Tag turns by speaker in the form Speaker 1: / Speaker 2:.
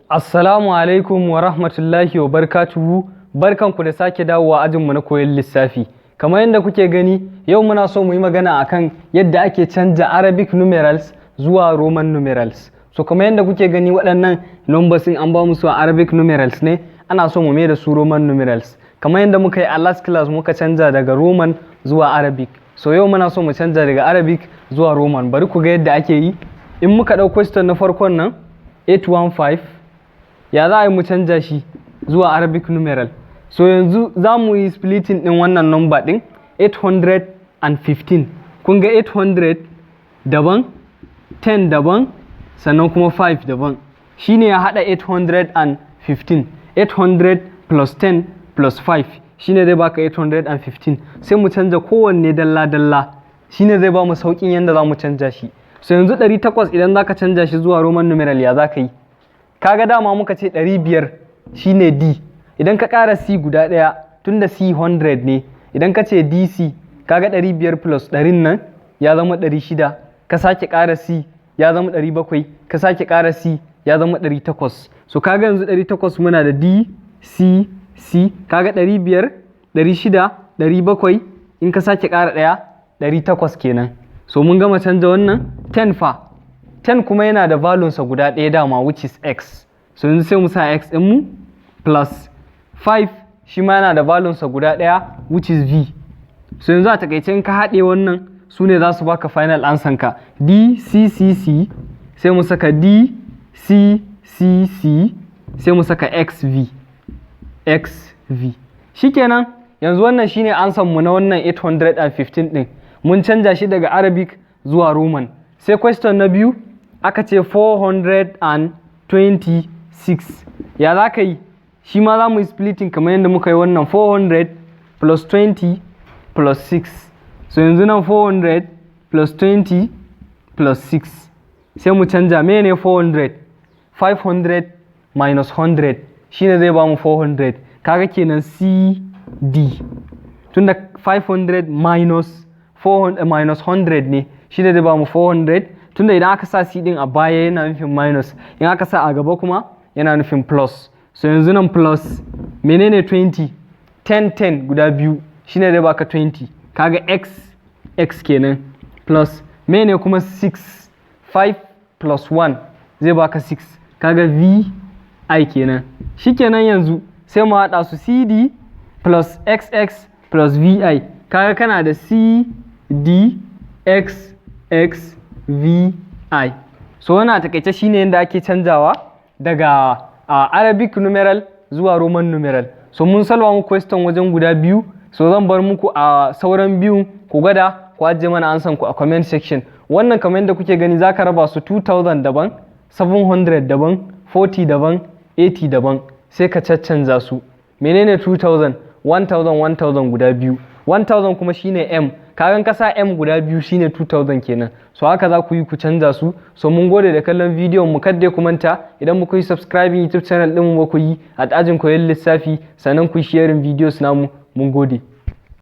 Speaker 1: Assalamu alaikum wa rahmatullahi wa barakatuhu. Barkanku da sake dawowa ajinmu na koyon lissafi. Kamar yadda kuke gani, yau muna so mu yi magana akan yadda ake canja Arabic numerals zuwa Roman numerals. So kamar yadda kuke gani waɗannan numbers in an ba mu su a Arabic numerals ne, ana so mu mai da su Roman numerals. Kamar yadda muka yi a last class muka canja daga Roman zuwa Arabic. So yau muna so mu canja daga Arabic zuwa Roman. Bari ku ga yadda ake yi. In muka ɗau question na farkon nan 815, ya za a yi mu canja shi zuwa Arabic numeral. So yanzu za mu yi splitting ɗin wannan number ɗin 815. Kun ga 800 daban, 10 daban, sannan kuma 5 daban. Shi ne ya haɗa 815. 800 plus 10 plus 5 shi ne zai baka 815. Sai mu canja kowanne dalla-dalla. Shi ne zai ba mu sauƙin yadda za mu canja shi. So yanzu 800 idan za ka canja shi zuwa Roman numeral ya za ka yi? Kaga dama muka ce 500 shine D. Idan ka ƙara C guda ɗaya tunda C 100 ne, idan ka ce DC kaga 500 plus 100 nan ya zama 600, ka sake ƙara C ya zama 700, ka sake ƙara C ya zama 800. So kaga yanzu 800 muna da D, C, C, kaga 500, 600, 700, in ka sake ƙara ɗaya 800 kenan. So mun gama canja wannan. 10 fa, 10 kuma yana da value sa guda ɗaya dama, which is x. So yanzu sai mu sa x ɗin mu plus 5 shi ma yana da value sa guda ɗaya, which is v. So yanzu a takaice in ka haɗe wannan su ne za su baka final answer ka. D C C C sai mu saka D C C C sai mu saka XV. XV. Shikenan yanzu wannan shine answer mu na wannan 815 ɗin. Mun canja shi daga Arabic zuwa Roman. Sai question na biyu aka ce 426. Ya za ka yi? Shi ma za mu yi splitting kamar yadda muka yi wannan 400 plus 20 plus 6. So yanzu nan 400 plus 20 plus 6. Sai mu canja mene 400? 500 minus 100 shi ne zai ba mu 400. Kaga kenan CD. Tunda 500 minus 100 ne shi ne zai ba mu 400. Tunda idan aka sa C din a baya yana nufin minus, in aka sa a gaba kuma yana nufin plus. So yanzu nan plus menene 20? 10 guda biyu shine zai baka 20. Kaga x kenan plus mene kuma 6. 5 plus 1 zai baka 6. Kaga vi kenan. Shikenan yanzu sai mu haɗa su CD plus xx plus vi. Kaga kana da CD xx vi. So wannan a takaice shine yadda ake canjawa daga Arabic numeral zuwa Roman numeral. So mun salwa muku question wajen guda biyu. So zan bar muku a sauran biyun ku gwada ku ajiye mana ansan ku a comment section. Wannan kamar yadda kuke gani zaka raba su 2000 daban, 700 daban, 40 daban, 80 daban, sai ka caccanza su. Menene 2000? 1000 guda biyu. 1000 kuma shine M. Kagan kasa M guda biyu shine 2000 kenan. So haka za ku yi ku canza su. So mun gode da kallon bidiyon mu, kada ku manta idan muku yi subscribing YouTube channel din mu ku yi a ajin koyon lissafi, sannan ku yi sharing videos namu. Mun gode.